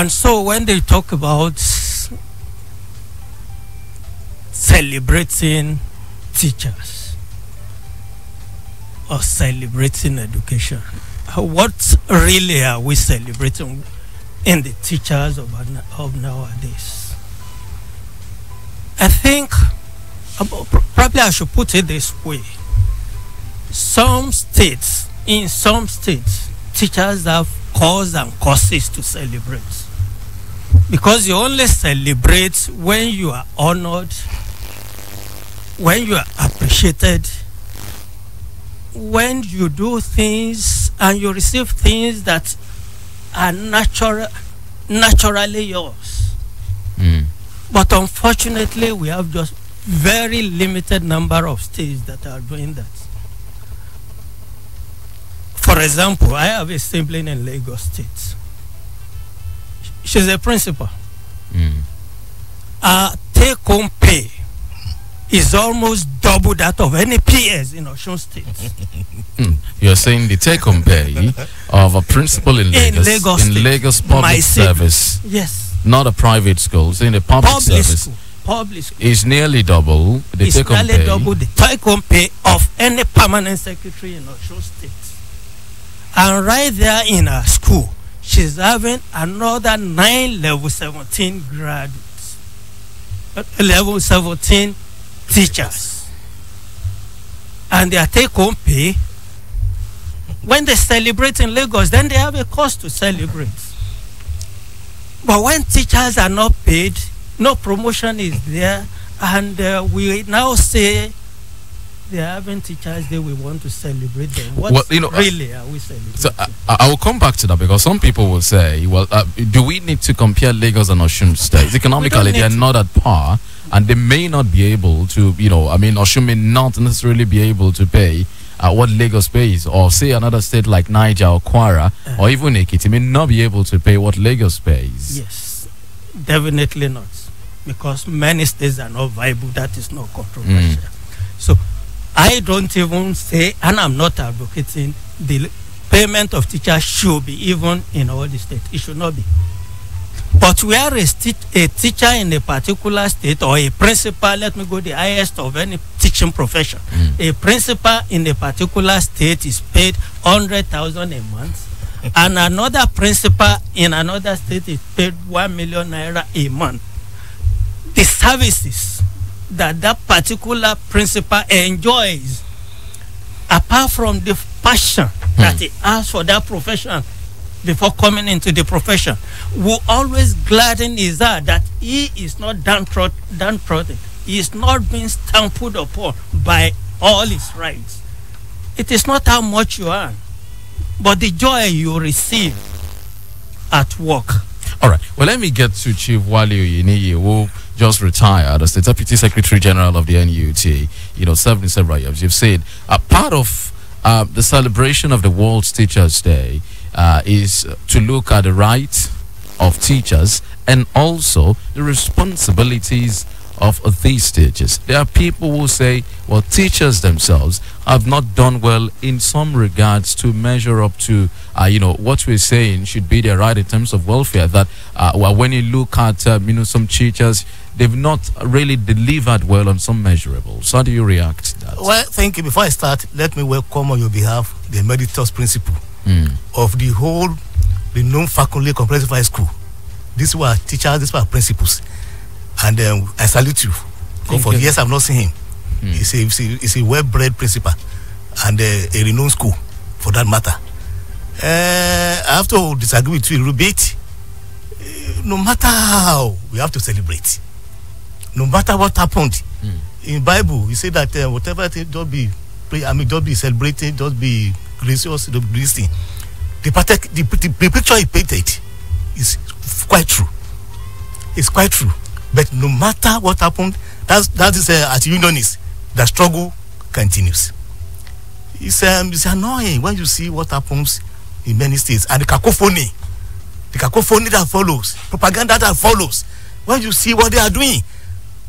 And so when they talk about celebrating teachers or celebrating education, what really are we celebrating in the teachers of nowadays? I think probably I should put it this way. In some states, teachers have cause and causes to celebrate. Because you only celebrate when you are honored, when you are appreciated, when you do things and you receive things that are naturally yours. But unfortunately, we have just very limited number of states that are doing that. For example, I have a sibling in Lagos State. She's a principal. Her take-home pay is almost double that of any PS in Osun State. You're saying the take-home pay of a principal in Lagos public service, yes, not a private school, so in a public service, public school, is nearly double the take-home pay. Double the take-home pay of any permanent secretary in Osun State. And right there in her school, she's having another 9 level 17 graduates, level 17 teachers, and their take-home pay. When they celebrate in Lagos, then they have a cause to celebrate. But when teachers are not paid, no promotion is there, and we now say they're having Teachers Day, we want to celebrate them. What really are we celebrating? So I will come back to that, because some people will say, well, do we need to compare Lagos and Osun states? Economically, they are not at par, and they may not be able to, Osun may not necessarily be able to pay what Lagos pays, or say another state like Niger or Kwara, or even Ekiti may not be able to pay what Lagos pays. Yes, definitely not, because many states are not viable. That is not controversial. So I don't even say, and I'm not advocating, the payment of teachers should be even in all the states. It should not be. But where a teacher in a particular state, or a principal, let me go the highest of any teaching profession, a principal in a particular state is paid 100,000 a month, and another principal in another state is paid 1 million naira a month. The services that particular principal enjoys, apart from the passion that he has for that profession before coming into the profession, will always gladden his heart that he is not downtrodden. He is not being trampled upon by all his rights. It is not how much you earn, but the joy you receive at work. All right. Well, let me get to Chief Wale Oyeniyi, who just retired as the Deputy Secretary General of the NUT, served in several years. You've said part of the celebration of the World Teachers' Day is to look at the rights of teachers and also the responsibilities of these teachers. There are people who say, well, teachers themselves have not done well in some regards to measure up to, what we're saying should be their right in terms of welfare. That, when you look at, some teachers, they've not really delivered well on some measurables. How do you react to that? Well, thank you. Before I start, let me welcome on your behalf the emeritus principal of the whole renowned faculty comprehensive high school. These were teachers, these were principals. And I salute you. For years I've not seen him. He's a well-bred principal and a renowned school, for that matter. I have to disagree with you a little bit. No matter how, we have to celebrate. No matter what happened. In Bible, you say that whatever thing, don't be celebrating, don't be gracious, don't be listening. The picture he painted is quite true. It's quite true. But no matter what happened, that is as unionist, the struggle continues. It's annoying when you see what happens in many states, and the cacophony that follows, propaganda that follows, when you see what they are doing.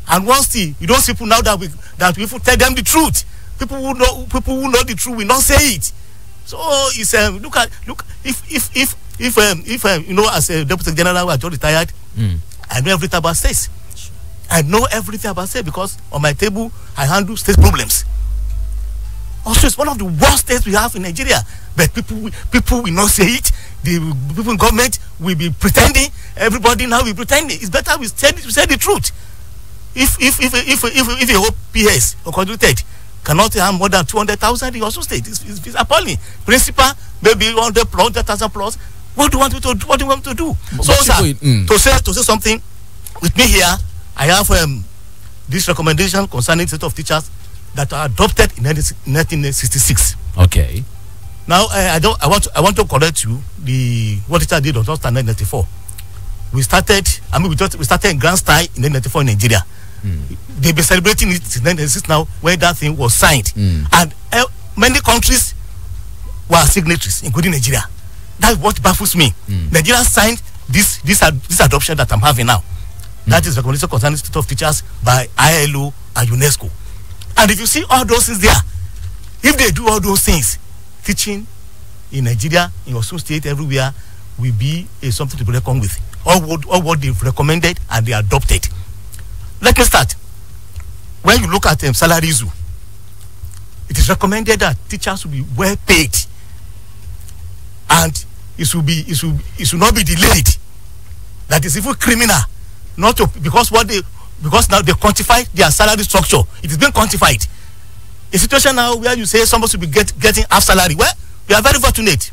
And once you don't see people now that we tell them the truth, people who know the truth will not say it. So it's look if if as a deputy general, I just retired, I know everything about states. I know everything about state because on my table I handle state problems. Also, it's one of the worst states we have in Nigeria, but people will not say it. The people in government will be pretending. Everybody now will be pretending. It's better we say the truth. If a whole PS or conducted cannot have more than 200,000 in also state, it's appalling. Principal maybe 100,000 plus. What do you want me to do? What do you want me to do? So, sir, to say something with me here, I have this recommendation concerning set of teachers that are adopted in 1966. Okay. Now I want to correct you. What teacher did was not in 1994. We started in grand style in 1994 in Nigeria. They've been celebrating it since 1996 now, when that thing was signed, and many countries were signatories, including Nigeria. That's what baffles me. Nigeria signed this adoption that I'm having now. That is recommendation concerning state of teachers by ILO and UNESCO. And if you see all those things there, if they do all those things, teaching in Nigeria, in Osun State, everywhere, will be something to be reckoned with. All what they've recommended and they adopted. Let me start. When you look at salaries, it is recommended that teachers will be well paid, and it should not be delayed. That is even criminal, not to, because now they quantify their salary structure. It is being quantified. A situation now where you say somebody should be getting half salary. Well, we are very fortunate.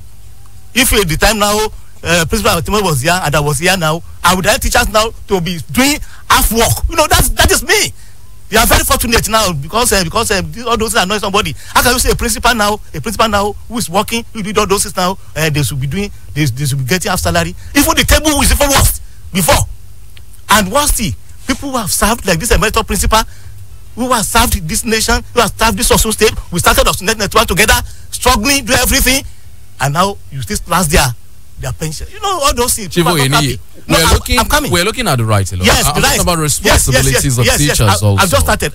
If at the time now, Principal was here and I was here now, I would like teachers now to be doing half work. That is me. We are very fortunate now because all those things annoy somebody. How can you say a principal now who is working, who did all those things now, they should be getting half salary? Even the table is even worse before. And what's people who have served like this emeritus principal, who have served this nation, who have served this social state, we started us network together, struggling, do everything, and now you still last their pension. All those things. Chief Oyeniyi, we're looking at the right alone. Yes, I'm talking about responsibilities of teachers also. I've just started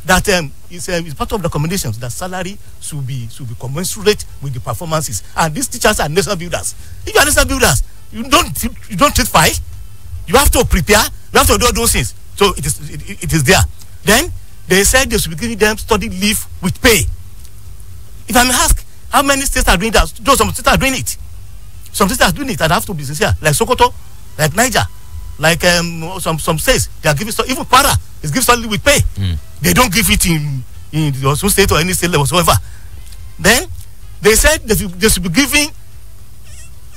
that it's part of the recommendations that salary should be commensurate with the performances. And these teachers are nation builders. If you are nation builders, you don't treat fight. You have to prepare. You have to do all those things. So it is there. Then they said they should be giving them study leave with pay. If I may ask, how many states are doing that? Some states are doing it. Some states are doing it, and I have to be sincere. Like Sokoto, like Niger, like some states, they are giving even Kwara is giving study leave with pay. They don't give it in some state or any state level whatsoever. Then they said they should be giving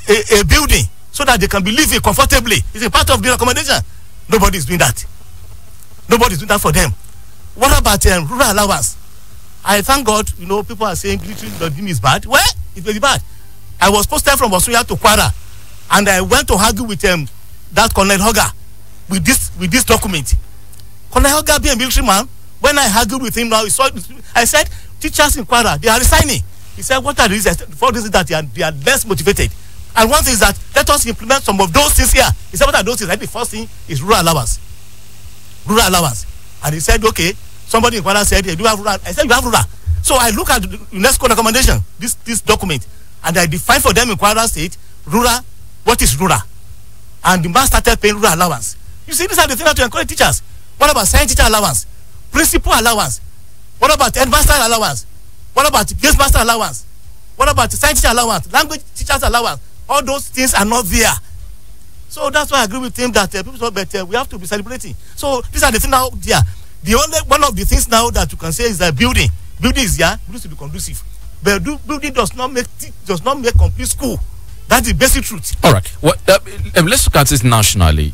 a building so that they can be living comfortably. It's a part of the recommendation. Nobody is doing that. Nobody is doing that for them. What about rural allowance? I thank God, people are saying the thing is bad. Well, it's very bad. I was posted from Osunya to Kwara, and I went to argue with that Colonel Hoga with this document. Colonel Hoga being a military man, when I argued with him now, I said, teachers in Kwara, they are resigning. He said, what are the reasons? For this is that they are less motivated. And one thing is that let us implement some of those things here. He said, what are those things? The first thing is rural allowance. Rural allowance. And he said, okay, somebody in Kwara said, do you have rural? I said, you have rural. So I look at the UNESCO recommendation, this document, and I define for them in Kwara State, rural, what is rural? And the man started paying rural allowance. You see, these are the things to encourage teachers. What about science teacher allowance? Principal allowance? What about headmaster allowance? What about guest master allowance? What about science teacher allowance? Language teachers allowance? All those things are not there. So that's why I agree with him that we have to be celebrating. So these are the things now there. The only one of the things now that you can say is that building is here, needs to be conducive. But building does not make complete school. That's the basic truth. All right. Well, let's look at it nationally.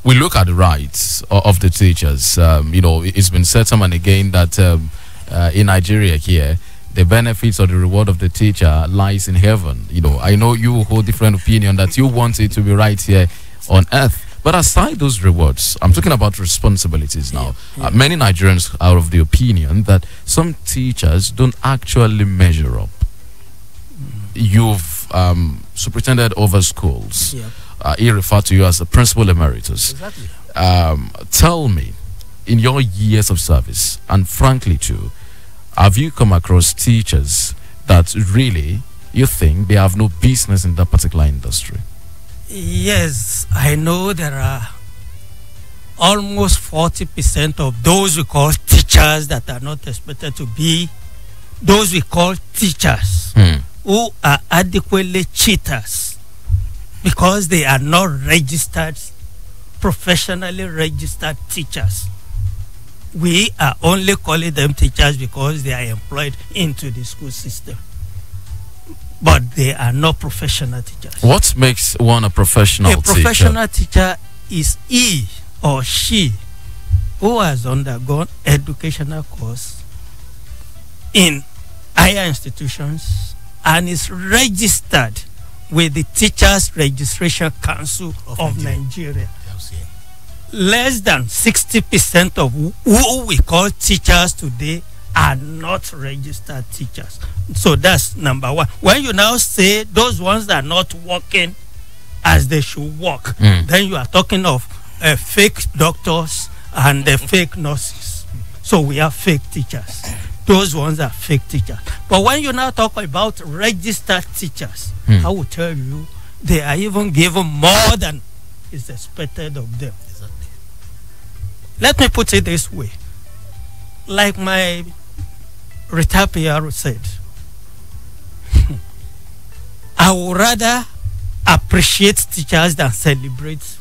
We look at the rights of the teachers. It's been said time and again that in Nigeria here, the benefits or the reward of the teacher lies in heaven. I know you hold different opinion that you want it to be right here on earth. But aside those rewards, I'm talking about responsibilities now. Many Nigerians are of the opinion that some teachers don't actually measure up. You've superintended over schools. He referred to you as the principal emeritus. Exactly. Tell me, in your years of service, and frankly too, have you come across teachers that really, you think they have no business in that particular industry? Yes, I know there are almost 40% of those we call teachers that are not expected to be those we call teachers who are adequately cheaters because they are not registered, professionally registered teachers. We are only calling them teachers because they are employed into the school system. But they are not professional teachers. What makes one a professional teacher? A professional teacher is he or she who has undergone educational course in higher institutions and is registered with the Teachers Registration Council of Nigeria. Less than 60% of who we call teachers today are not registered teachers. So that's number one. When you now say those ones that are not working as they should work, then you are talking of fake doctors and fake nurses. So we have fake teachers. Those ones are fake teachers. But when you now talk about registered teachers, I will tell you they are even given more than is expected of them. Let me put it this way. Like my retired PR said, I would rather appreciate teachers than celebrate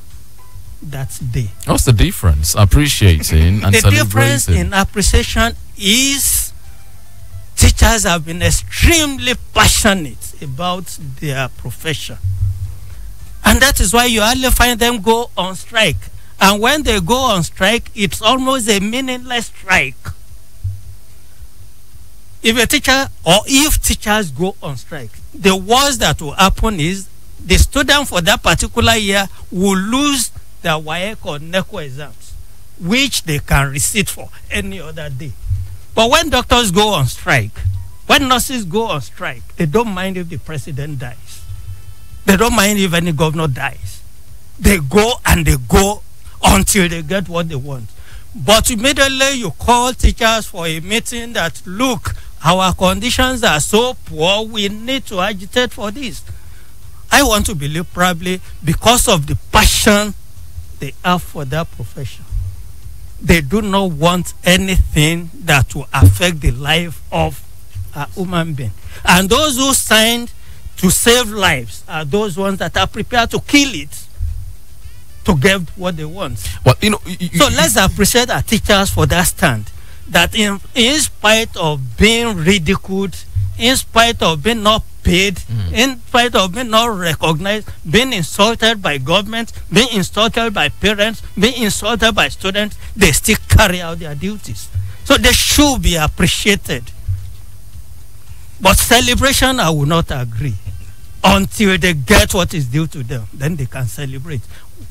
that day. What's the difference? Appreciating and the celebrating. The difference in appreciation is teachers have been extremely passionate about their profession. And that is why you hardly find them go on strike. And when they go on strike, it's almost a meaningless strike. If teachers go on strike, the worst that will happen is the student for that particular year will lose their WAEC or NECO exams, which they can receipt for any other day. But when doctors go on strike, when nurses go on strike, they don't mind if the president dies. They don't mind if any governor dies. They go and they go until they get what they want. But immediately you call teachers for a meeting that, look, our conditions are so poor, we need to agitate for this. I want to believe probably because of the passion they have for that profession. They do not want anything that will affect the life of a human being. And those who signed to save lives are those ones that are prepared to kill it to get what they want. Well, so let's appreciate our teachers for that stand. That in spite of being ridiculed, in spite of being not paid, in spite of being not recognized, being insulted by government, being insulted by parents, being insulted by students, they still carry out their duties. So they should be appreciated. But celebration, I will not agree. Until they get what is due to them, then they can celebrate.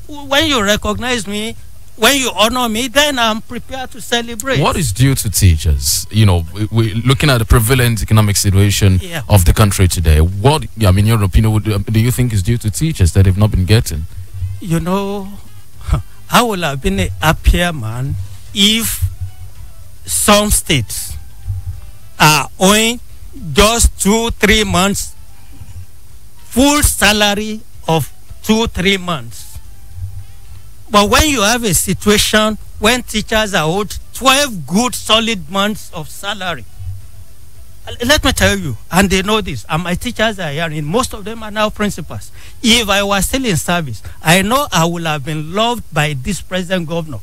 When you recognize me, when you honor me, then I'm prepared to celebrate. What is due to teachers? We're looking at the prevalent economic situation of the country today. What, in your opinion, do you think is due to teachers that they've not been getting? I would have been a happier man if some states are owing just 2-3 months full salary of 2-3 months. But when you have a situation when teachers are owed 12 good solid months of salary, let me tell you, and they know this, and my teachers are here, and most of them are now principals. If I was still in service, I know I would have been loved by this present governor,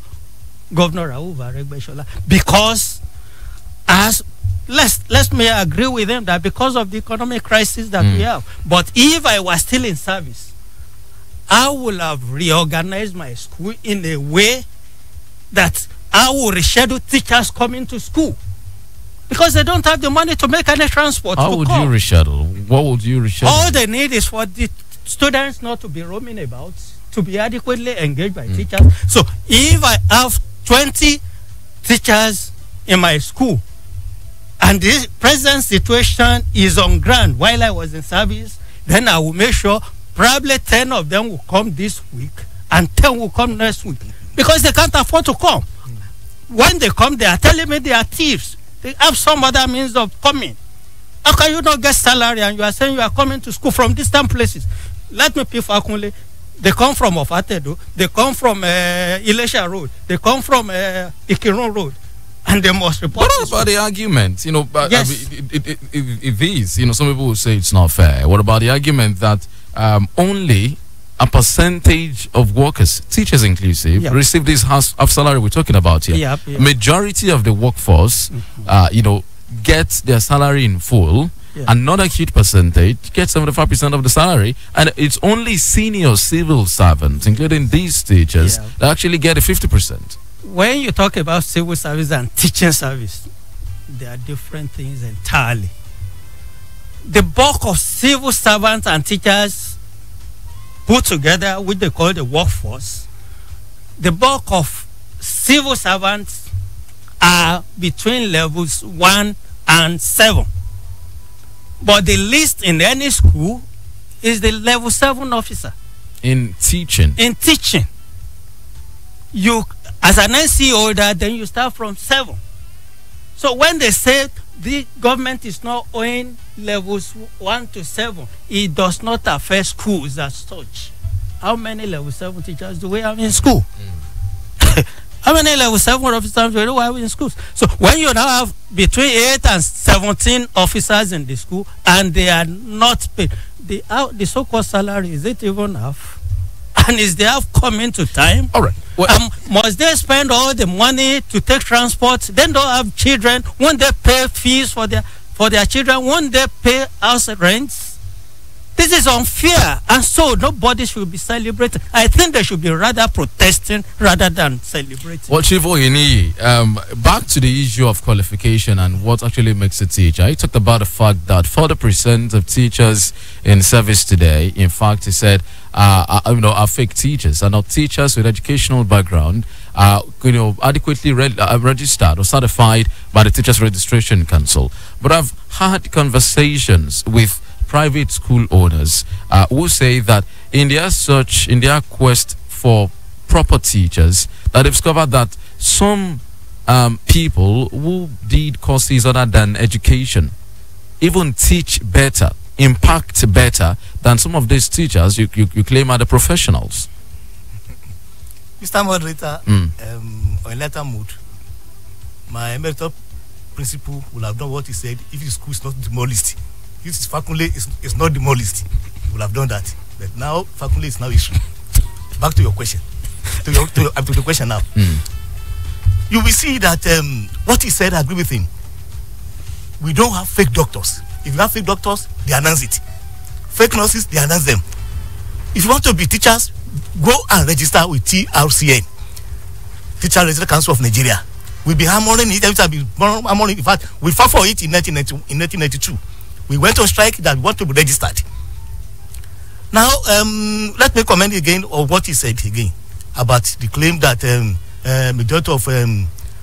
Governor Lawuyi, because let me agree with them that because of the economic crisis that we have. But if I was still in service, I would have reorganized my school in a way that I would reschedule teachers coming to school because they don't have the money to make any transport. How would you reschedule? What would you reschedule? All they need is for the students not to be roaming about, to be adequately engaged by teachers. So if I have 20 teachers in my school and the present situation is on ground while I was in service, then I will make sure probably 10 of them will come this week and 10 will come next week because they can't afford to come. When they come, they are telling me they are thieves. They have some other means of coming. How can you not get salary and you are saying you are coming to school from distant places? Let me pick Fakunle. They come from Ofatedo. They come from Ilesha Road. They come from Ikirun Road. And they must report. What about the argument? You know, Yes. it is. You know, some people will say it's not fair. What about the argument that only a percentage of workers, teachers inclusive, receive this half salary we're talking about here? Majority of the workforce, you know, gets their salary in full. Another huge percentage gets 75% of the salary, and it's only senior civil servants, including these teachers, that actually get a 50%. When you talk about civil service and teaching service, they are different things entirely. The bulk of civil servants and teachers put together, which they call the workforce, the bulk of civil servants are between levels 1 and 7. But the least in any school is the level 7 officer. In teaching? In teaching. You, as an NC holder, then you start from 7. So when they say the government is not owing levels 1 to 7, it does not affect schools as such. How many level 7 teachers do we have in school? How many level 7 officers do we have in schools? So when you now have between 8 and 17 officers in the school and they are not paid, the so-called salary, is it even half? And is the half coming to time? All right. Well, must they spend all the money to take transport? Then don't have children. Won't they pay fees for their children? Won't they pay house rents? This is unfair, and so nobody should be celebrating. I think they should be rather protesting rather than celebrating. Well, Chief Oyeniyi, back to the issue of qualification and what actually makes a teacher. He talked about the fact that 40% of teachers in service today, in fact, he said, are fake teachers, are not teachers with educational background, adequately registered or certified by the Teachers Registration Council. But I've had conversations with private school owners who say that in their quest for proper teachers, that they've discovered that some people who did courses other than education even teach better, impact better than some of these teachers you claim are the professionals. Mr. Moderator, on letter mood, my emeritus principal will have done what he said if the school is not demolished. If it's Fakunle is not demolished, he will have done that. But now Fakunle is now issue. Back to your question. to the question now. You will see that what he said, I agree with him. We don't have fake doctors. If you have fake doctors, they announce it. Fake nurses, they announce them. If you want to be teachers, go and register with TRCN, Teacher Registration Council of Nigeria. We'll be hammering it. In fact, we fought for it in 1992. We went on strike that we want to be registered. Now, let me comment again on what he said again about the claim that majority of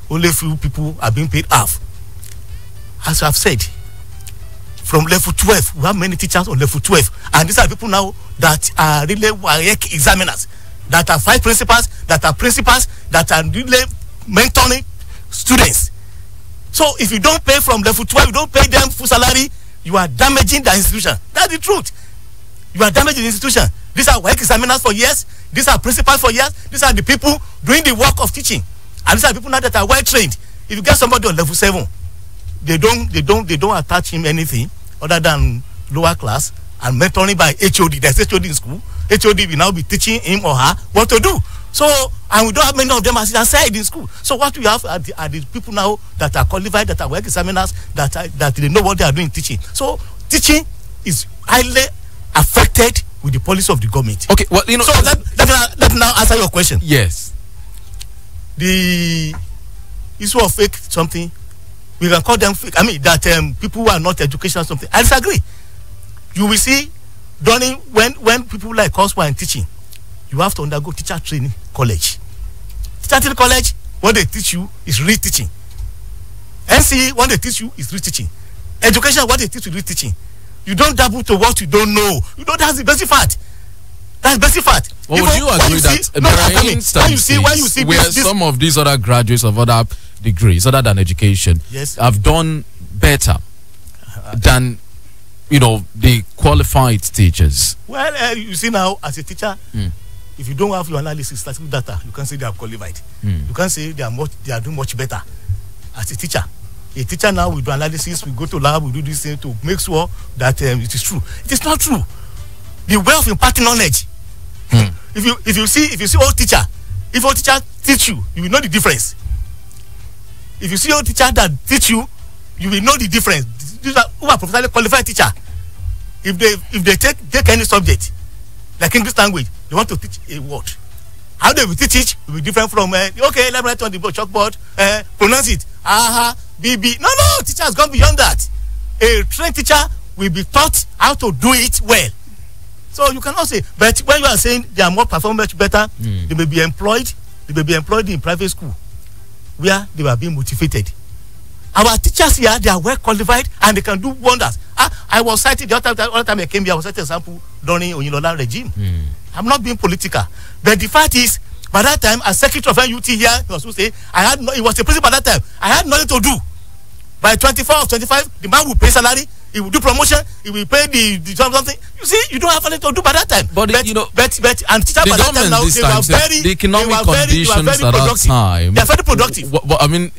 only few people are being paid half. As I've said, from level 12, we have many teachers on level 12, and these are people now that are really WAEC examiners, that are vice principals, that are principals, that are really mentoring students. So if you don't pay from level 12, you don't pay them full salary, you are damaging the institution. That's the truth. You are damaging the institution. These are work examiners for years. These are principals for years. These are the people doing the work of teaching. And these are people now that are well trained. If you get somebody on level 7, they don't attach him anything other than lower class and mentoring by HOD. There's HOD in school. HOD will now be teaching him or her what to do. So, and we don't have many of them as I said in school. So what we have are the people now that are qualified, that are work examiners, that they know what they are doing teaching. So teaching is highly affected with the policy of the government. Okay, well, you know. So let me now answer your question. Yes. The issue of fake something, we can call them fake. I mean that people who are not educational something. I disagree. You will see, during when people like us were in teaching, you have to undergo teacher training college. Teacher training college, what they teach you is re-teaching. NCE, what they teach you is re-teaching. Education, what they teach you is re-teaching. You don't dabble to what you don't know. You don't. That's the basic fact. That's basic fact. Well, would you agree that there are instances where some of these other graduates of other degrees, other than education, yes, have done better than, the qualified teachers? Well, you see now, as a teacher, if you don't have your analysis, statistical data, you can't say they are qualified. You can't say they are doing much better as a teacher. A teacher now, we do analysis, we go to lab, we do this thing to make sure that it is true. It is not true. The way of imparting knowledge. If you see old teacher, if old teacher teach you, you will know the difference. If you see old teacher that teach you, you will know the difference. These are who are professionally qualified teacher. If they take any subject, like English language, they want to teach a word. How they will teach it will be different from okay, let me write on the chalkboard, pronounce it, BB. No, teacher has gone beyond that. A trained teacher will be taught how to do it well. So you cannot say, but when you are saying they are more performance better, they may be employed in private school where they were being motivated. Our teachers here, they are well qualified and they can do wonders. I was cited the other time I came here, I was cited an example during Oyeniyi regime. I'm not being political, but the fact is, by that time, as secretary of NUT here, he was to say, he was a principal at that time. I had nothing to do. By 24 or 25, the man will pay salary, he will do promotion, he will pay the something. You see, you don't have anything to do by that time. But and teachers by that time now, the economic conditions at that time, they are very productive. I mean,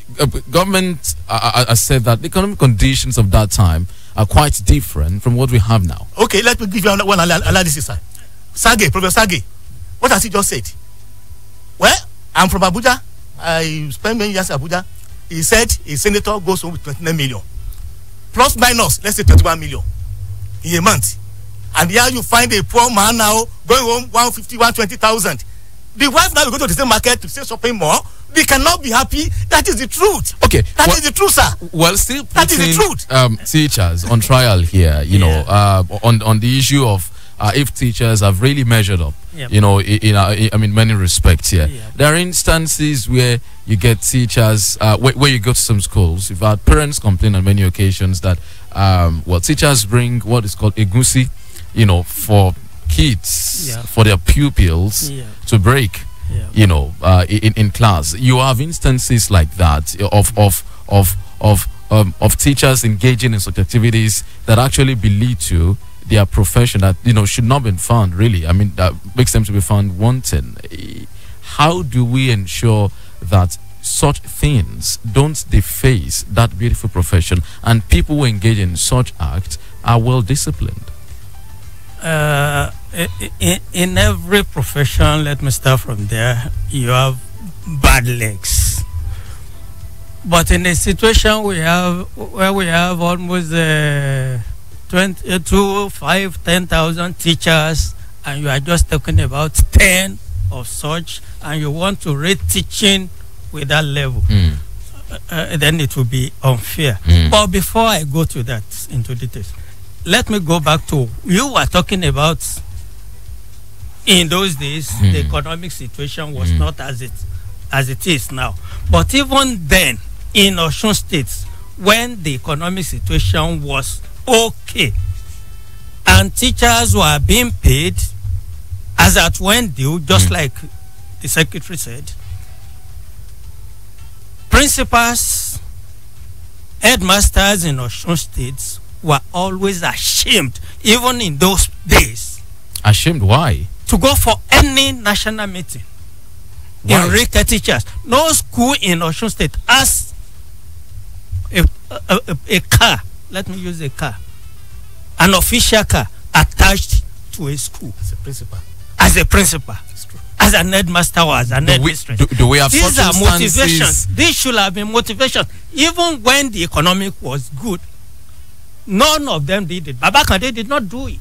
government I said that the economic conditions of that time are quite different from what we have now. Okay, let me give you one analysis. Professor Sage, what has he just said? Well, I'm from Abuja. I spent many years in Abuja. He said a senator goes home with 29 million. Plus minus, let's say 21 million in a month. And here you find a poor man now going home 150, 120,000. The wife now will go to the same market to say shopping more. They cannot be happy. That is the truth. Okay. That is the truth, sir. Well, still that is the truth. Teachers on trial here, on the issue of if teachers have really measured up, in many respects here. There are instances where you get teachers, where you go to some schools, you've had parents complain on many occasions that, teachers bring what is called egusi, for kids, for their pupils to break, in class. You have instances like that of teachers engaging in such activities that actually belittle to their profession, that should not be found really. I mean, that makes them to be found wanting. How do we ensure that such things don't deface that beautiful profession and people who engage in such acts are well disciplined? In every profession, let me start from there, you have bad legs. But in a situation where we have almost 10,000 teachers, and you are just talking about 10 of such, and you want to rate teaching with that level, then it will be unfair. But before I go to that, into details, let me go back to, you were talking about, in those days, the economic situation was not as it is now. But even then, in Osun State, when the economic situation was okay, and teachers were being paid as at when due, just like the secretary said, principals, headmasters in Osun State were always ashamed, even in those days. Ashamed? Why? To go for any national meeting. Why? Enrique teachers. No school in Osun State has a car. Let me use a car. An official car attached to a school. As a principal. As a principal. As an headmaster or as an administrator. Do we have these such are instances? motivation. This should have been motivation. Even when the economic was good, none of them did it. Baba Kande did not do it.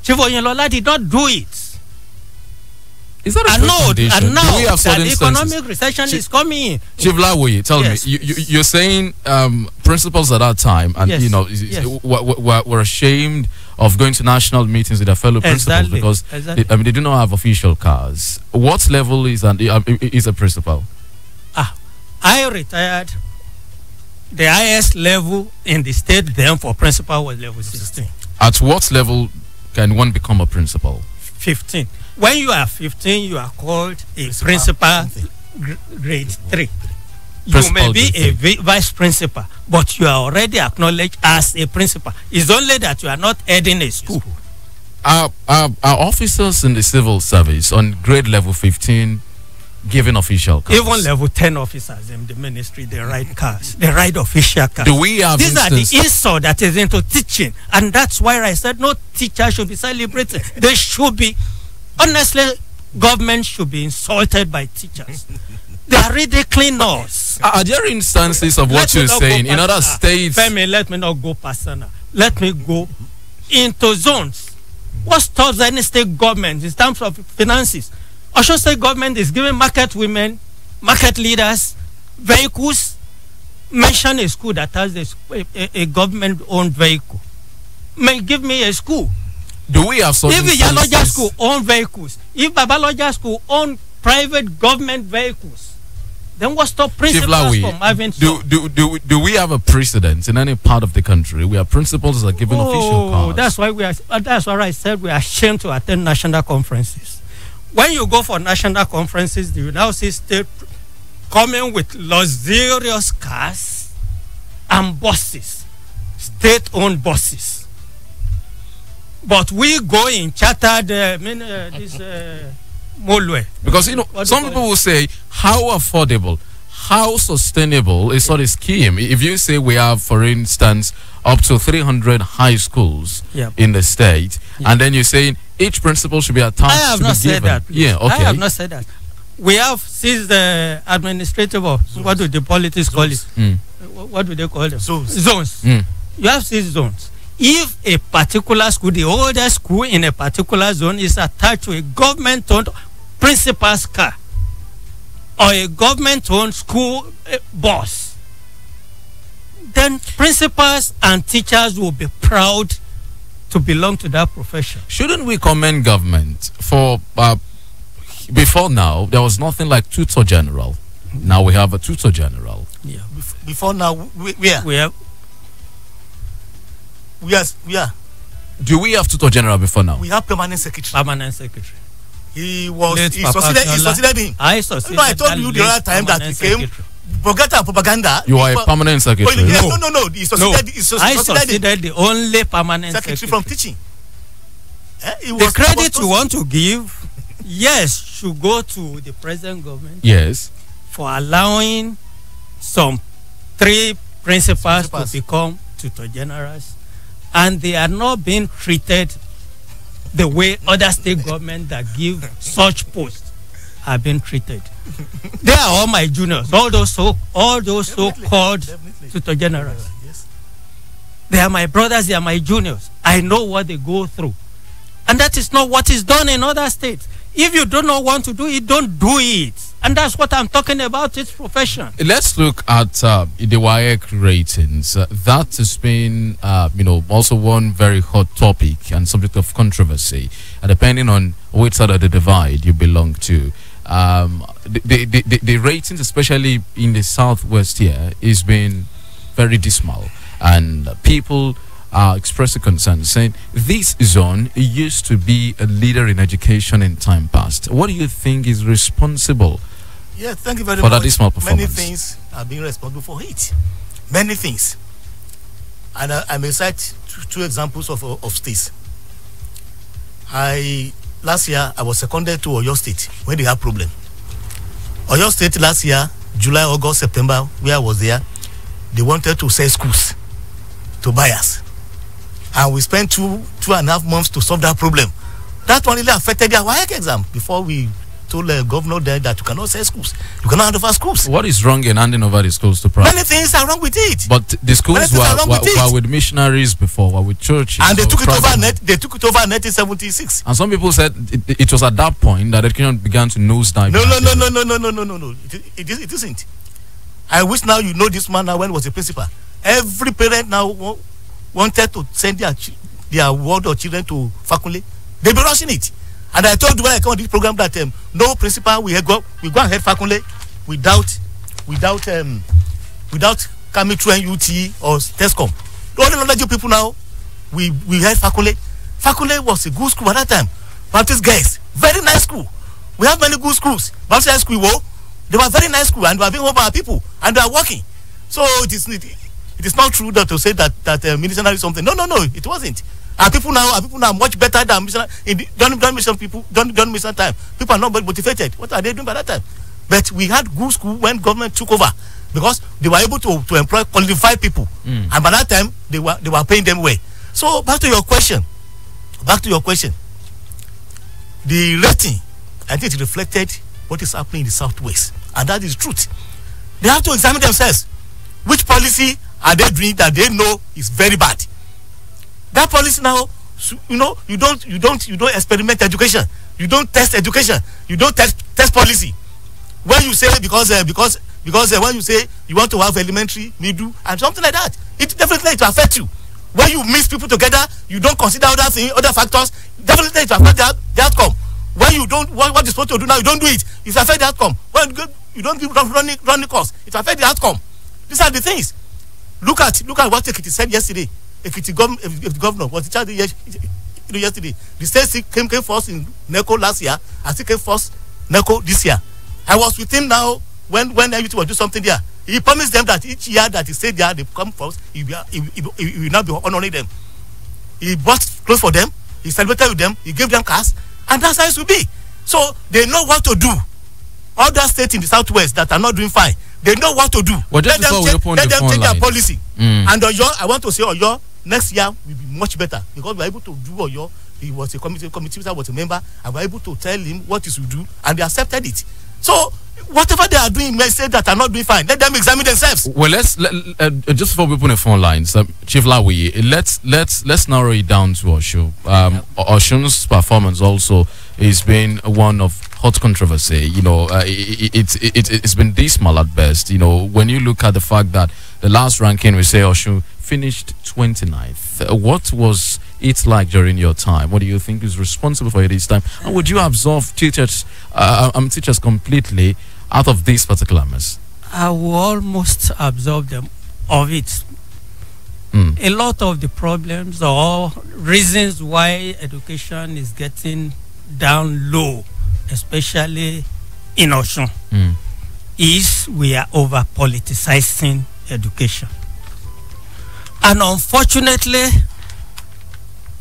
Chief Oyeniyi did not do it. Is that a condition? And now that the economic recession is coming in. Chief Lawuyi, tell me, you're saying principals at that time, and were ashamed of going to national meetings with their fellow principals because they do not have official cars. What level is a principal? I retired. The highest level in the state then for principal was level 16. At what level can one become a principal? 15. When you are 15, you are called a principal grade 3. You may be a vice principal, but you are already acknowledged as a principal. It's only that you are not heading a school. Are officers in the civil service on grade level 15 given official cars? Even level 10 officers in the ministry, they ride cars. They ride official cars. Do we have These are the insult that is into teaching. And that's why I said no teacher should be celebrated. They should be, honestly, government should be insulted by teachers. They are ridiculing us. Are there instances of what you're saying in other states? Femi, let me not go personal. Let me go into zones. What stops any state government in terms of finances? Osho state government is giving market women, market leaders, vehicles. Mention a school that has a government-owned vehicle. Give me a school. Do we have some? If Yaloja school own vehicles, if Babaloja school own private government vehicles, then what stop principals from having do we have a precedent in any part of the country where principals are given official cars? That's why I said we are ashamed to attend national conferences. When you go for national conferences, you now see state coming with luxurious cars and buses, state-owned buses. But we go in chartered, Molwe. Because some people will say, how affordable, how sustainable is such a scheme? If you say we have, for instance, up to 300 high schools in the state, and then you're saying each principal should be attached. I have not said that. Yeah, okay. I have not said that. We have since the administrative or what do the politics call it? What do they call them? Zones. You have 6 zones. If a particular school, the oldest school in a particular zone, is attached to a government-owned principal's car or a government-owned school bus, then principals and teachers will be proud to belong to that profession. Shouldn't we commend government for before now there was nothing like tutor general? Now we have a tutor general. Yeah. Before now we are. Do we have tutor general before now? We have permanent secretary. Permanent secretary. He succeeded him. I succeeded. No, I told you the other time that he came. Forget our propaganda. You are a permanent secretary. No. He succeeded. I succeeded the only permanent secretary from teaching. The credit you want to give, yes, should go to the present government. Yes. For allowing some 3 principals to become tutor generals, and they are not being treated the way other state governments that give such posts are being treated. They are all my juniors, all those so-called tutor generals. Yes. They are my brothers, they are my juniors. I know what they go through. And that is not what is done in other states. If you do not want to do it, don't do it. And that's what I'm talking about, its profession. Let's look at the WAEC ratings. That has been, also one very hot topic and subject of controversy. Depending on which side of the divide you belong to. The ratings, especially in the southwest here, is been very dismal. And people are expressing concern, saying this zone used to be a leader in education in time past. What do you think is responsible? Yeah, thank you very for much. That dismal performance? Many things are being responsible for it. Many things. And I may cite 2 examples of states. Last year, I was seconded to Oyo State when they had problem. Oyo State last year, July, August, September, where I was there, they wanted to sell schools to buyers. And we spent 2.5 months to solve that problem. That one really affected their WAEC exam before we told the governor there that you cannot sell schools. You cannot hand over schools. What is wrong in handing over the schools to private? Many things are wrong with it. But the schools were with missionaries before, were with churches. And they took it over. They took it over in 1976. And some people said it was at that point that education began to nosedive. No. It isn't. I wish now you know this man now when he was a principal. Every parent now wanted to send their ward or children to faculty. They be rushing it. And I told you when I come on this program that no principal will go and head faculty without coming through NUT or TESCOM. The only knowledge people now we head faculty. Faculty was a good school at that time. Baptist guys, very nice school. We have many good schools. Baptist high school, they were very nice school and they were being over our people. and they are working. So it is not true that to say that missionary is something. No, it wasn't. And people now are much better than missionary. Don't mission people. Don't mission time. People are not motivated. What are they doing by that time? But we had good school when government took over, because they were able to employ qualified people, and by that time they were paying them well. So back to your question. The rating, I think it reflected what is happening in the Southwest, and that is truth. They have to examine themselves. Which policy are they doing that they know is very bad? That policy now, you don't experiment education. You don't test education. You don't test policy. When you say because when you say you want to have elementary, middle, and something like that, it definitely to affect you. When you mix people together, you don't consider other factors. Definitely to affect the outcome. When you don't what you're supposed to do now, you don't do it. It affect the outcome. When you don't give running course, it affect the outcome. These are the things. Look at what Ekiti said yesterday. Ekiti governor was in charge yesterday. The state came first in NECO last year, and still came first NECO this year. I was with him now when everything was doing something there. He promised them that each year that he stayed there, they come first, he will not be honoring them. He bought clothes for them, he celebrated with them, he gave them cars, and that's how it should be. So they know what to do. Other states in the Southwest that are not doing fine, they know what to do. Well, let them change their policy. And Oyo, I want to say Oyo, next year will be much better, because we are able to do Oyo. He was a committee was a member, and we are able to tell him what he should do, and they accepted it. So whatever they are doing, may say that are not doing fine. Let them examine themselves. Well, let's just before we open the phone lines, Chief Lawuyi, let's narrow it down to Osun. Osun's performance also is been one of hot controversy. You know, it's been dismal at best. You know, when you look at the fact that the last ranking, we say Osun finished 29th. What was it like during your time? What do you think is responsible for it this time? And would you absolve teachers completely out of this particular mess? I will almost absolve them of it. A lot of the problems or reasons why education is getting down low, especially in Osun, is we are over politicizing education. And unfortunately,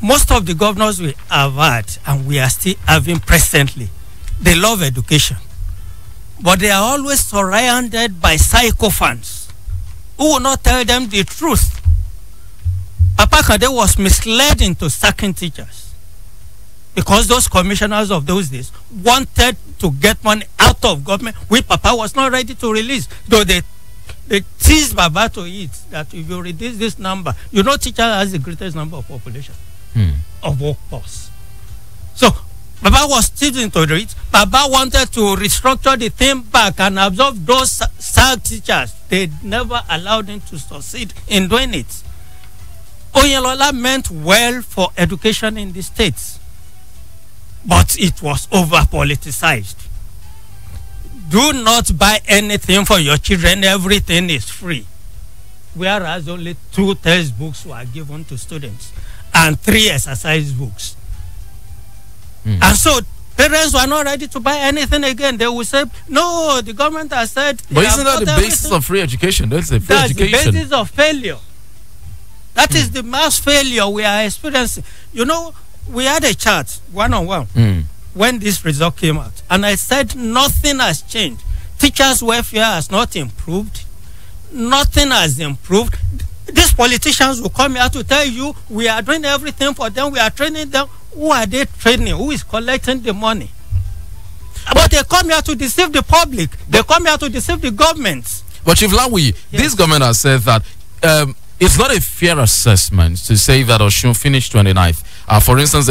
most of the governors we have had, and we are still having presently, they love education. But they are always surrounded by sycophants who will not tell them the truth. Papa Kade was misled into sacking teachers because those commissioners of those days wanted to get money out of government, which Papa was not ready to release. Though they teased Baba to it that if you reduce this number, you know, teacher has the greatest number of population of workforce. So Baba was still into it. Baba wanted to restructure the thing back and absorb those SAG teachers. They never allowed them to succeed in doing it. Oyeniyi meant well for education in the states, but it was over politicized. Do not buy anything for your children. Everything is free. Whereas only 2 textbooks were given to students and 3 exercise books. And so parents were not ready to buy anything again. They will say, no, the government has said. But isn't that the basis of free education? That's the free education. That's the basis of failure. That is the mass failure we are experiencing. You know, we had a chat one-on-one when this result came out. And I said nothing has changed. Teachers' welfare has not improved. Nothing has improved. These politicians will come here to tell you we are doing everything for them. We are training them. Who are they training? Who is collecting the money? But they come here to deceive the public. They come here to deceive the government. But Chief Lawuyi, this government has said that it's not a fair assessment to say that Osun finished 29th. For instance,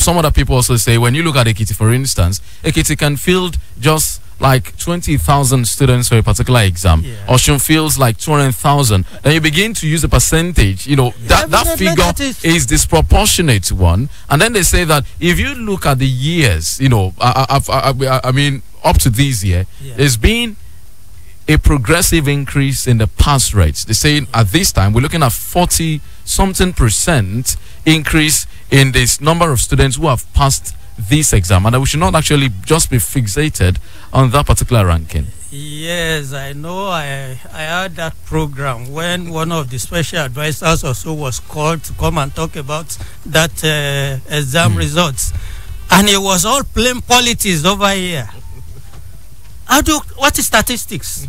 some other people also say when you look at Ekiti, for instance, Ekiti can field just like 20,000 students for a particular exam. Osun feels like 200,000. Then you begin to use a percentage. That figure is disproportionate one. And then they say that if you look at the years, I mean, up to this year, there's been a progressive increase in the pass rates. They say at this time we're looking at 40-something% increase in this number of students who have passed this exam, and we should not actually just be fixated on that particular ranking. Yes, I know. I had that program when one of the special advisors also was called to come and talk about that exam results. And it was all plain politics over here. What is statistics?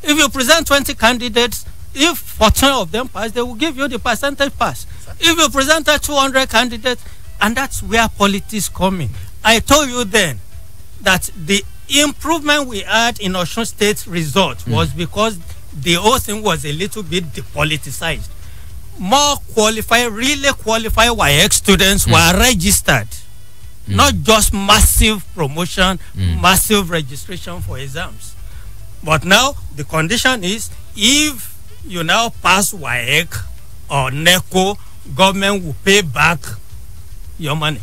If you present 20 candidates, if 14 of them pass, they will give you the percentage pass. If you presented 200 candidates, and that's where politics come in. I told you then that the improvement we had in Osun State result was because the whole thing was a little bit depoliticized. More qualified, really qualified WAEC students were registered. Not just massive promotion, massive registration for exams. But now the condition is if you now pass WAEC or NECO, government will pay back your money.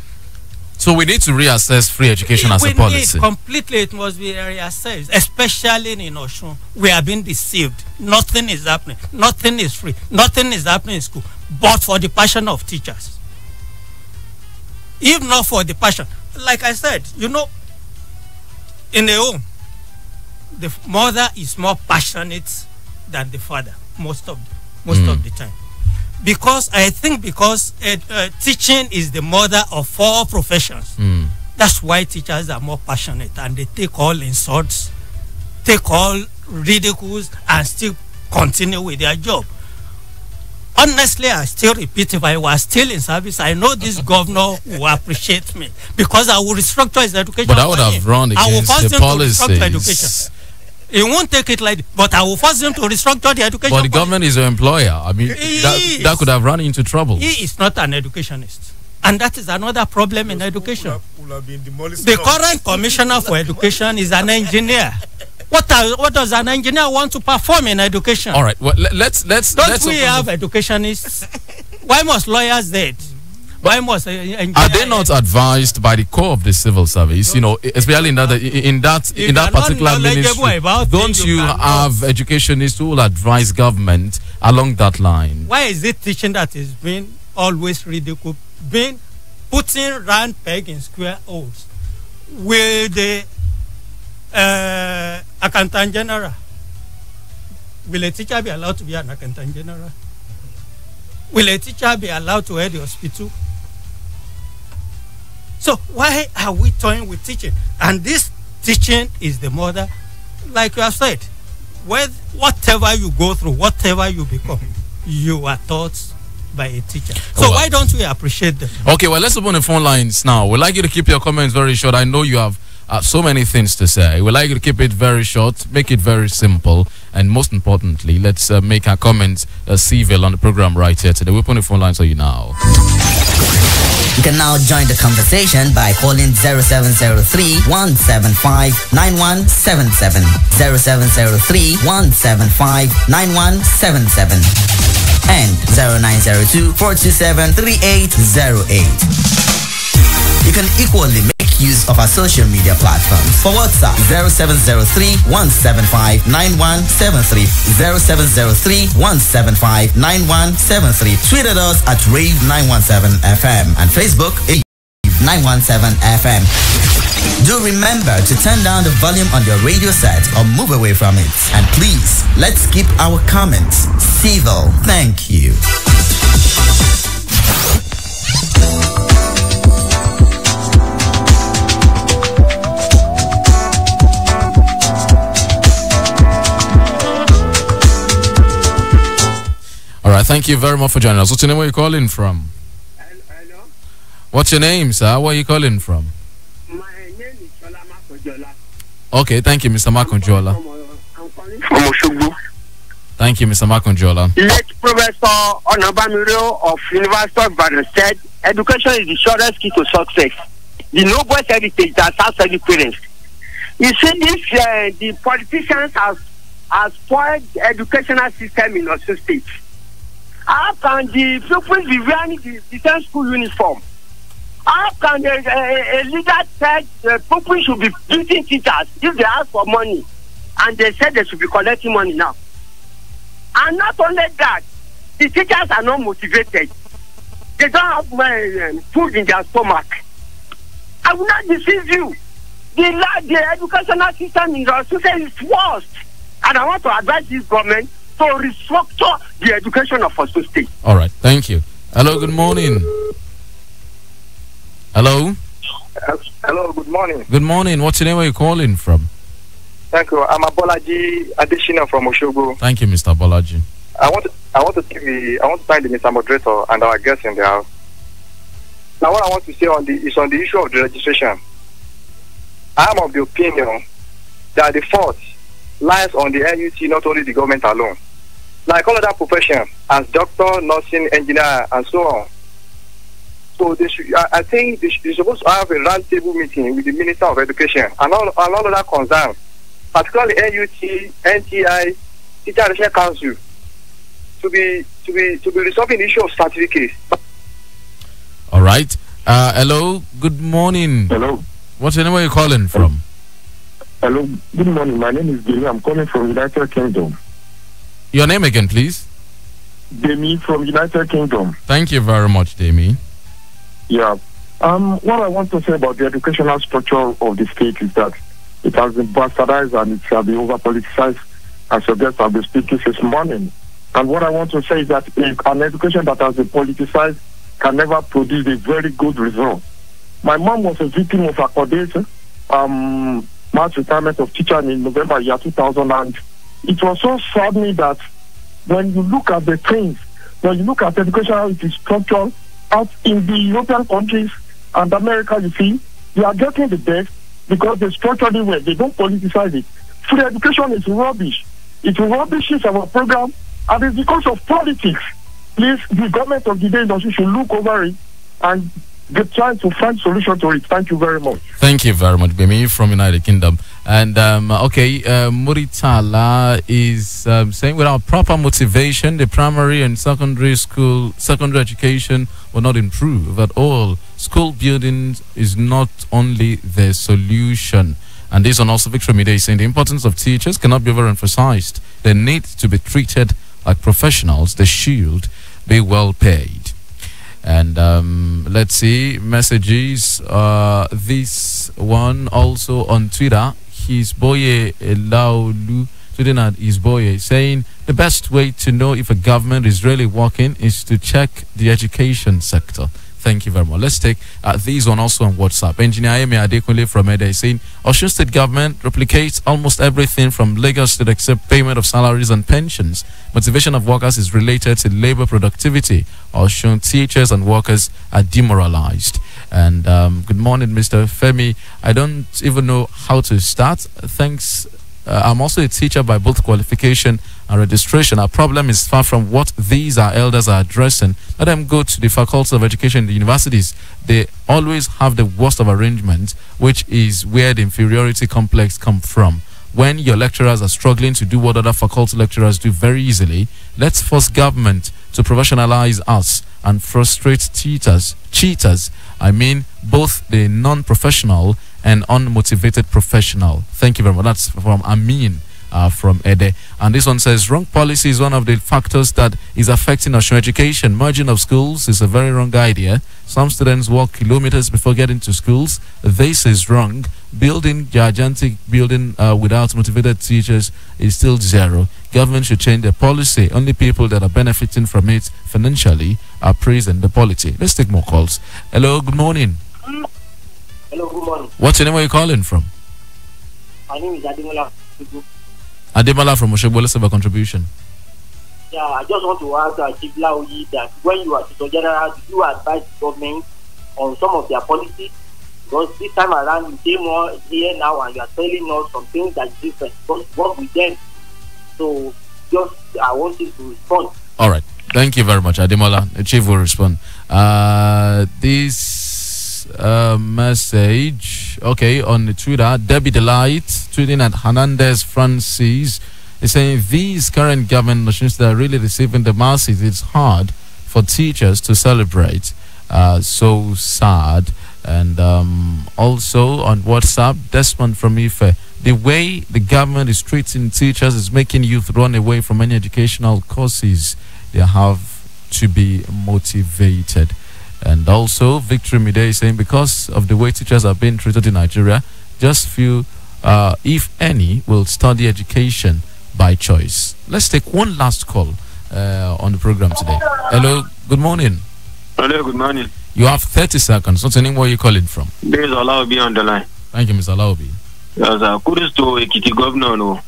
So we need to reassess free education as a policy. Completely, it must be reassessed, especially in Osun. We are being deceived. Nothing is happening. Nothing is free. Nothing is happening in school, but for the passion of teachers. If not for the passion, like I said, you know, in a home, the mother is more passionate than the father most of the time. Because I think teaching is the mother of all professions. That's why teachers are more passionate and they take all insults, take all ridicules, and still continue with their job. Honestly, I still repeat, if I was still in service, I know this governor will appreciate me because I will restructure his education. But I would have run against the policies. He won't take it like, but I will force him to restructure the education. But the government is your employer. I mean, that could have run into trouble. He is not an educationist. And that is another problem in education. The current commissioner for education is an engineer. What does an engineer want to perform in education? All right. Well, don't we have educationists? Why must lawyers dead? Why must are they not advised by the core of the civil service? You know, especially in that particular ministry. Don't you have educationists who will advise government along that line? Why is it teaching that is being always ridiculed, being putting round peg in square holes? Will the accountant general, will a teacher be allowed to be an accountant general? Will a teacher be allowed to head the hospital? So why are we toying with teaching? And this teaching is the mother, like you have said, whatever you go through, whatever you become, you are taught by a teacher. So why don't we appreciate them? Okay, well, let's open the phone lines now. We'd like you to keep your comments very short. I know you have so many things to say. We'd like you to keep it very short, make it very simple, and most importantly, let's make our comments civil on the program right here today. We'll open the phone lines for you now. You can now join the conversation by calling 0703-175-9177. 0703-175-9177. And 0902-427-3808. You can equally make use of our social media platforms. For WhatsApp, 0703-175-9173. 0703-175-9173. Tweet at us at Rave917FM and Facebook, Rave917FM. Do remember to turn down the volume on your radio set or move away from it. And please, let's keep our comments civil. Thank you. All right, thank you very much for joining us. What's your name? Where are you calling from? Hello? What's your name, sir? Where are you calling from? My name is Shola Makojola. Okay, thank you, Mr. Makonjola. I'm calling from Oshogbo. Thank you, Mr. Makonjola. Late Professor Onabamiro of University of Ibadan said, education is the surest key to success. The noblest heritage that has the parents. You see, the politicians have spoiled the educational system in Osun State. How can the pupils be wearing the same school uniform? How can a leader say the pupils should be beating teachers if they ask for money and they said they should be collecting money now? And not only that, the teachers are not motivated. They don't have food in their stomach. I will not deceive you. The educational system in our state is worst. And I want to advise this government to restructure the education of our state. All right, thank you. Hello, good morning. Hello. Hello, good morning. Good morning. What's your name? Where are you calling from? Thank you. I'm Abolaji Adeshina from Oshogo. Thank you, Mr. Abolaji. I want to thank the Mr. Moderator and our guests in the house. Now, what I want to say on the issue of the registration. I am of the opinion that the fault lies on the NUT, not only the government alone. Like all other professions, as doctor, nursing, engineer, and so on. So I think they're supposed to have a roundtable meeting with the Minister of Education and all other concerns, particularly NUT, NTI, Teacher Education Council, to be resolving the issue of certificates. All right. Hello. Good morning. Hello. What's your name? Where are you calling from? Hello. Good morning. My name is Demi. I'm calling from United Kingdom. Your name again, please? Demi from United Kingdom. Thank you very much, Demi. Yeah. What I want to say about the educational structure of the state is that it has been bastardized and it has been over-politicized, as your guest has been speaking this morning. And what I want to say is that an education that has been politicized can never produce a very good result. My mom was a victim of accommodation, mass retirement of teacher in November year 2000, and it was so saddening that when you look at the things, when you look at education, how it is structured out in the European countries and America, you see, they are getting the best because they structured it well. They don't politicize it. Free education is rubbish. It rubbishes our program, and it's because of politics. Please, the government of the day industry should look over it and they're trying to find solution to it. Thank you very much. Thank you very much, Bemi from United Kingdom. And Muritala is saying without proper motivation, the primary and secondary education will not improve at all. School buildings is not only the solution. And this one also, Victor Mide is saying the importance of teachers cannot be overemphasized. They need to be treated like professionals. They should be well paid. And let's see messages. This one also on Twitter. His boy Lawuyi tweeting at his boy saying the best way to know if a government is really working is to check the education sector. Thank you very much. Let's take these one also on WhatsApp. Engineer Emi Adekunle from Ede is saying Osun State government replicates almost everything from Lagos State except payment of salaries and pensions. Motivation of workers is related to labor productivity. Osun teachers and workers are demoralized. And good morning, Mr. Femi. I don't even know how to start. Thanks. I'm also a teacher by both qualification and registration. Our problem is far from what these our elders are addressing. Let them go to the faculties of education in the universities. They always have the worst of arrangements, which is where the inferiority complex comes from. When your lecturers are struggling to do what other faculty lecturers do very easily, let's force government to professionalize us and frustrate cheaters. I mean, both the non-professional and unmotivated professional. Thank you very much. That's from Amin from Ede. And this one says, wrong policy is one of the factors that is affecting national education. Merging of schools is a very wrong idea. Some students walk kilometers before getting to schools. This is wrong. Building gigantic building without motivated teachers is still zero. Government should change their policy. Only people that are benefiting from it financially are praising the policy. Let's take more calls. Hello, good morning. Hello, good morning. What's your name? Where are you calling from? My name is Ademola. Ademola from Oshogo. Let's have a contribution. Yeah, I just want to ask Chief Lawuyi that when you are Secretary General, do you advise the government on some of their policies? Because this time around, you came more here now and you are telling us some things that is different. Because work with them. So, I want you to respond. All right. Thank you very much, Ademola. The Chief will respond. This message, okay, on the Twitter, Debbie Delight, tweeting at Hernandez Francis, is saying these current government nations that are really deceiving the masses. It's hard for teachers to celebrate. So sad. And also on WhatsApp, Desmond from Ife, the way the government is treating teachers is making youth run away from any educational courses. They have to be motivated. And also, Victor Mide is saying because of the way teachers are being treated in Nigeria, just few, if any, will study education by choice. Let's take one last call on the program today. Hello, good morning. Hello, good morning. You have 30 seconds. What's the name? Where are you calling from? This is Lawuyi on the line. Thank you, Mr. Lawuyi. Yes, kudos to Ekiti governor, no.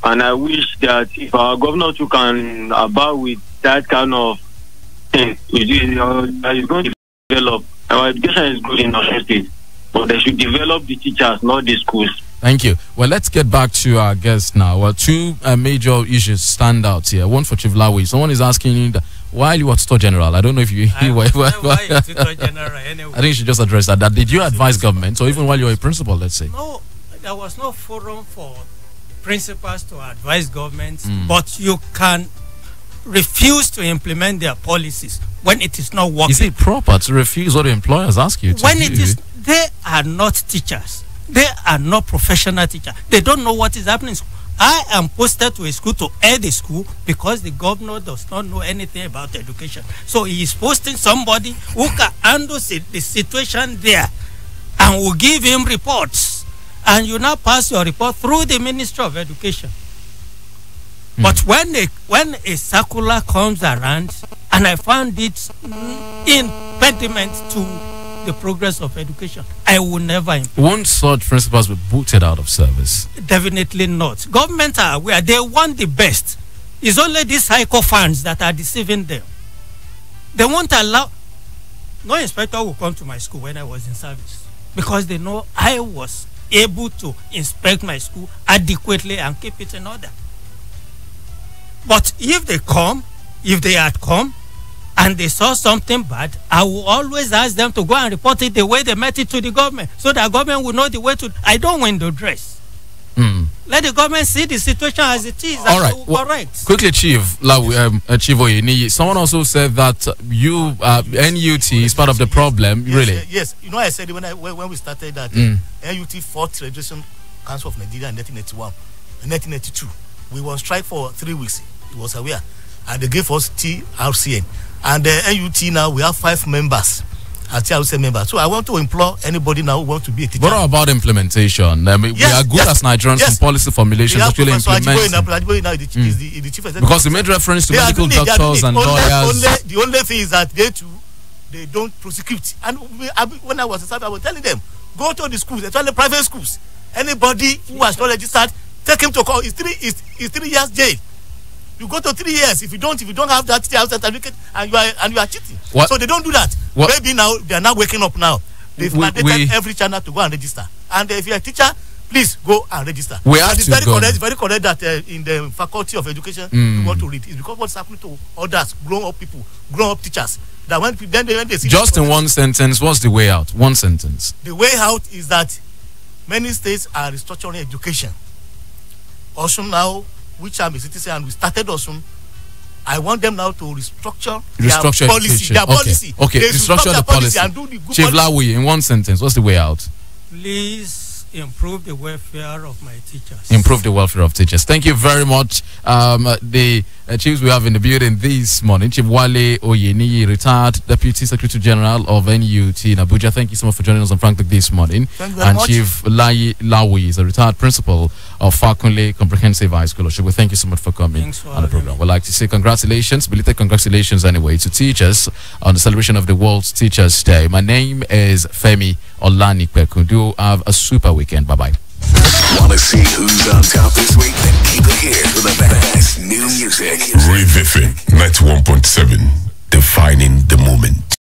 And I wish that if our governor too can about with that kind of thing, is going to develop. Our education is good in our state, but they should develop the teachers, not the schools. Thank you. Well, let's get back to our guests now. Well, two major issues stand out here. One for Chief Lawuyi. Someone is asking you that while you were Tutor General, I don't know if you why Tutor General anyway. I think you should just address that. Did you advise government, or even while you were a principal, let's say? No, there was no forum for principals to advise governments, but you can refuse to implement their policies when it is not working. Is it proper to refuse what the employers ask you to when do? It is, they are not teachers. They are not professional teachers. They don't know what is happening. I am posted to a school to aid the school because the governor does not know anything about education. So he is posting somebody who can handle the situation there and will give him reports. And you now pass your report through the Ministry of Education. But when a circular comes around, and I found it impediment to the progress of education, I will never implement. Won't such principals be booted out of service? Definitely not. Governments are aware. They want the best. It's only these psycho fans that are deceiving them. They won't allow. No inspector will come to my school when I was in service because they know I was able to inspect my school adequately and keep it in order. But if they had come and they saw something bad, I will always ask them to go and report it the way they met it to the government, so that government will know the way to. I don't window dress. Let the government see the situation as it is. All right. Well, correct. Quickly, Chief Chief Oyeniyi. Someone also said that NUT is part of the problem. Yes, really? Yes. You know, I said when we started that NUT fought Registration Council of Nigeria in 1981, in 1982. We were on strike for 3 weeks. It was aware, and they gave us TRCN. And the NUT now we have 5 members. TRCN members. So I want to implore anybody now who wants to be a teacher. What about implementation? I mean, we are good as Nigerians in policy formulation, actually implementing. Because he made reference to medical doctors and lawyers. The only thing is that they don't prosecute. And when I was in service, I was telling them, go to the schools, especially private schools. Anybody who has not registered, take him to court. It's 3 years jail. You go to 3 years if you don't have that certificate and you are cheating. What? So they don't do that. What? Maybe now they are now waking up now. They've mandated every channel to go and register. And if you're a teacher, please go and register. It's very correct that in the Faculty of Education you want to read. It's because what's happening to others, grown-up people, grown-up teachers. That when they see just in one sentence, what's the way out? One sentence. The way out is that many states are restructuring education. Also now, which I'm a citizen and we started also, I want them now to restructure their policy. Their policy. Okay, restructure the policy. And do the good Chief Lawuyi, in one sentence, what's the way out? Please improve the welfare of my teachers. Improve the welfare of teachers. Thank you very much. The chiefs we have in the building this morning, Chief Wale Oyeniyi, retired Deputy Secretary General of NUT in Abuja. Thank you so much for joining us on Frank Talk this morning. Thank you very much. Chief Lawuyi is a retired principal of Fakunle Comprehensive High School. Thank you so much for coming on the program. We'd like to say congratulations, belated congratulations anyway, to teachers on the celebration of the World Teachers Day. My name is Femi Olanipekun. Do have a super weekend. Bye-bye. Want to see who's on top this week? Then keep it here for the best new music. Rave 91.7, defining the moment.